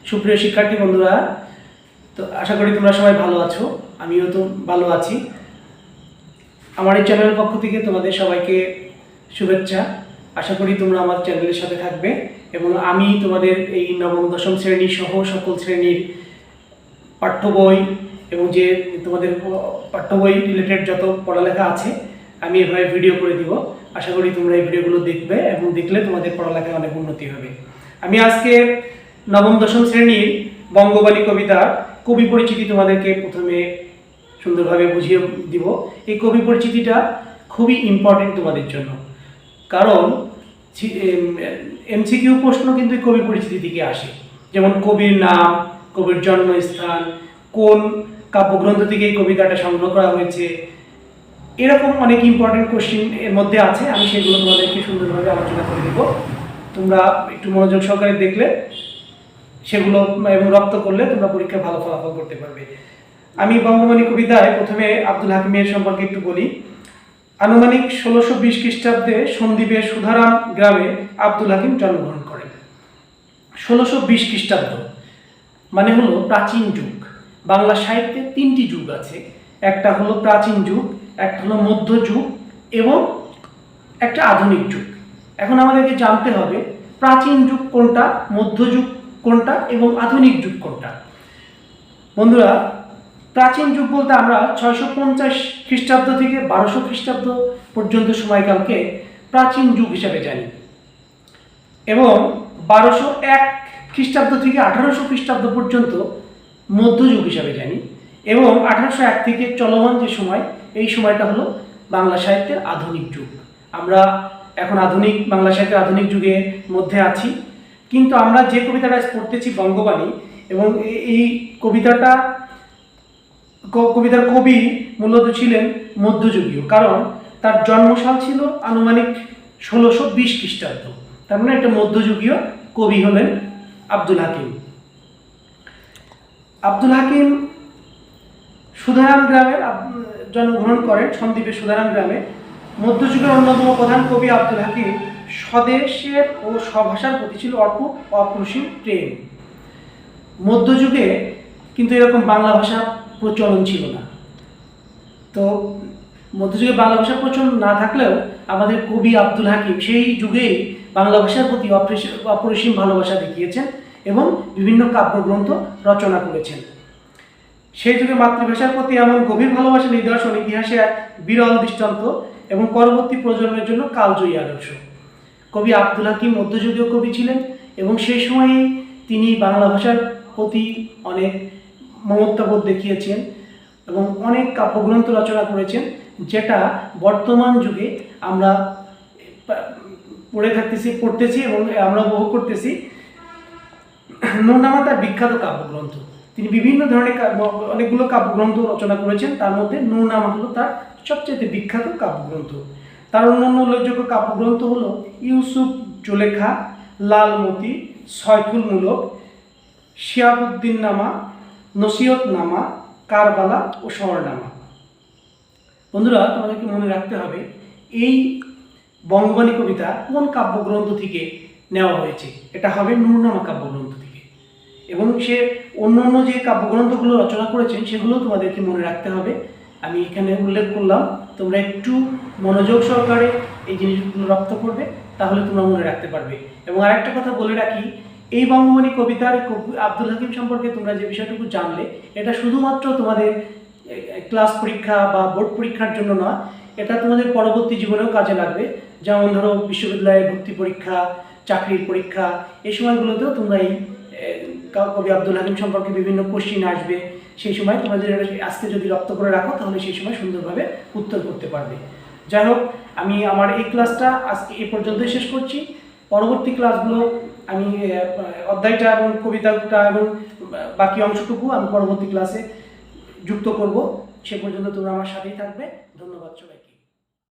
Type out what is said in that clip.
সুপ্রিয় শিক্ষার্থী বন্ধুরা, তো আশা করি তোমরা সবাই ভালো আছো। আমিও তো ভালো আছি। আমার এই চ্যানেলের পক্ষ থেকে তোমাদের সবাইকে শুভেচ্ছা। আশা করি তোমরা আমার চ্যানেলের সাথে থাকবে এবং আমি তোমাদের এই নবম-দশম শ্রেণী সহ সকল শ্রেণীর পাঠ্য বই এবং যে তোমাদের পাঠ্য বই রিলেটেড যত পড়ালেখা আছে আমি এভাবে ভিডিও করে দিব। আশা করি তোমরা এই ভিডিওগুলো দেখবে এবং দেখলে তোমাদের পড়ালেখায় অনেক উন্নতি হবে। আমি আজকে নবম-দশম শ্রেণীর বঙ্গবাণী কবিতার কবি পরিচিতি তোমাদেরকে প্রথমে সুন্দরভাবে বুঝিয়ে দিব। এই কবি পরিচিতিটা খুবই ইম্পর্টেন্ট তোমাদের জন্য, কারণ এমসিকিউ প্রশ্ন কিন্তু এই কবি পরিচিতি থেকে আসে। যেমন কবির নাম, কবির জন্মস্থান, কোন কাব্যগ্রন্থ থেকে এই কবিতাটা সংগ্রহ করা হয়েছে, এরকম অনেক ইম্পর্টেন্ট কোশ্চেন এর মধ্যে আছে। আমি সেগুলো তোমাদেরকে সুন্দরভাবে আলোচনা করে দেব। তোমরা একটু মনোযোগ সহকারে দেখলে সেগুলো এবং রপ্ত করলে তোমরা পরীক্ষায় ভালো ফলাফল করতে পারবে। আমি বঙ্গবাণী কবিতায় প্রথমে আব্দুল হাকিমের সম্পর্কে একটু বলি। আনুমানিক 1620 খ্রিস্টাব্দে সন্দ্বীপের সুধারাম গ্রামে আব্দুল হাকিম জন্মগ্রহণ করেন। 1620 খ্রিস্টাব্দ মানে হলো প্রাচীন যুগ। বাংলা সাহিত্যে 3টি যুগ আছে। একটা হলো প্রাচীন যুগ, একটা হলো মধ্যযুগ এবং একটা আধুনিক যুগ। এখন আমাদেরকে জানতে হবে প্রাচীন যুগ কোনটা, মধ্যযুগ কোনটা এবং আধুনিক যুগ কোনটা। বন্ধুরা, প্রাচীন যুগ বলতে আমরা 650 খ্রিস্টাব্দ থেকে 1200 খ্রিস্টাব্দ পর্যন্ত সময়কালকে প্রাচীন যুগ হিসাবে জানি এবং 1201 খ্রিস্টাব্দ থেকে 1800 খ্রিস্টাব্দ পর্যন্ত মধ্যযুগ হিসাবে জানি এবং 1801 থেকে চলমান যে সময়, এই সময়টা হলো বাংলা সাহিত্যের আধুনিক যুগ। আমরা এখন আধুনিক বাংলা সাহিত্যের আধুনিক যুগের মধ্যে আছি। কিন্তু আমরা যে কবিতাটা পড়তেছি বঙ্গবাণী, এবং এই কবিতার কবি মূলত ছিলেন মধ্যযুগীয়, কারণ তার জন্মসাল ছিল আনুমানিক 1620 খ্রিস্টাব্দ। তার মানে একটা মধ্যযুগীয় কবি হলেন আব্দুল হাকিম। আব্দুল হাকিম সুধারাম গ্রামে জন্মগ্রহণ করেন, সন্দ্বীপের সুধারাম গ্রামে। মধ্যযুগের অন্যতম প্রধান কবি আব্দুল হাকিম স্বদেশের ও স্বভাষার প্রতি ছিল অপরিসীম প্রেম। মধ্যযুগে কিন্তু এরকম বাংলা ভাষা প্রচলন ছিল না। তো মধ্যযুগে বাংলা ভাষা প্রচলন না থাকলেও আমাদের কবি আব্দুল হাকিম সেই যুগেই বাংলা ভাষার প্রতি অপরিসীম ভালোবাসা দেখিয়েছেন এবং বিভিন্ন কাব্যগ্রন্থ রচনা করেছেন। সেই যুগে মাতৃভাষার প্রতি এমন গভীর ভালোবাসা নিদর্শন ইতিহাসে এক বিরল দৃষ্টান্ত এবং পরবর্তী প্রজন্মের জন্য কালজয়ী আদর্শ। কবি আব্দুল হাকিম মধ্যযুগীয় কবি ছিলেন এবং সেই সময়েই তিনি বাংলা ভাষার প্রতি অনেক মমত্ববোধ দেখিয়েছেন এবং অনেক কাব্যগ্রন্থ রচনা করেছেন, যেটা বর্তমান যুগে আমরা পড়তেছি এবং আমরা উপভোগ করতেছি। নূরনামা তার বিখ্যাত কাব্যগ্রন্থ। তিনি বিভিন্ন ধরনের অনেকগুলো কাব্যগ্রন্থ রচনা করেছেন, তার মধ্যে নূরনামা হলো তার সবচেয়ে বিখ্যাত কাব্যগ্রন্থ। তার অন্যান্য উল্লেখযোগ্য কাব্যগ্রন্থ হলো ইউসুফ জুলেখা, লালমতি, সয়ফুল মুলক, শিয়াবুদ্দিন নামা, নসিহত নামা, কারবালা ও শহরনামা। বন্ধুরা, তোমাদেরকে মনে রাখতে হবে এই বঙ্গবাণী কবিতা কোন কাব্যগ্রন্থ থেকে নেওয়া হয়েছে। এটা হবে নূরনামা কাব্যগ্রন্থ থেকে, এবং সে অন্যান্য যে কাব্যগ্রন্থগুলো রচনা করেছেন সেগুলো তোমাদেরকে মনে রাখতে হবে। আমি এখানে উল্লেখ করলাম, তোমরা একটু মনোযোগ সহকারে এই জিনিসগুলো রপ্ত করবে, তাহলে তোমরা মনে রাখতে পারবে। এবং আরেকটা কথা বলে রাখি, এই বঙ্গবাণী কবিতার আব্দুল হাকিম সম্পর্কে তোমরা যে বিষয়টুকু জানলে, এটা শুধুমাত্র তোমাদের ক্লাস পরীক্ষা বা বোর্ড পরীক্ষার জন্য নয়, এটা তোমাদের পরবর্তী জীবনেও কাজে লাগবে। যেমন ধরো বিশ্ববিদ্যালয়ে ভর্তি পরীক্ষা, চাকরির পরীক্ষা, এই সময়গুলোতেও তোমরা এই কবি আব্দুল হাকিম সম্পর্কে বিভিন্ন কোশ্চিন আসবে। সেই সময় তোমরা যদি আজকে যদি রপ্ত করে রাখো, তাহলে সেই সময় সুন্দরভাবে উত্তর করতে পারবে। যাই হোক, আমি আমার এই ক্লাসটা আজকে এই পর্যন্তই শেষ করছি। পরবর্তী ক্লাসগুলো আমি অধ্যায়টা এবং কবিতাটা এবং বাকি অংশটুকু আমি পরবর্তী ক্লাসে যুক্ত করব। সে পর্যন্ত তোমরা আমার সাথেই থাকবে। ধন্যবাদ সবাই।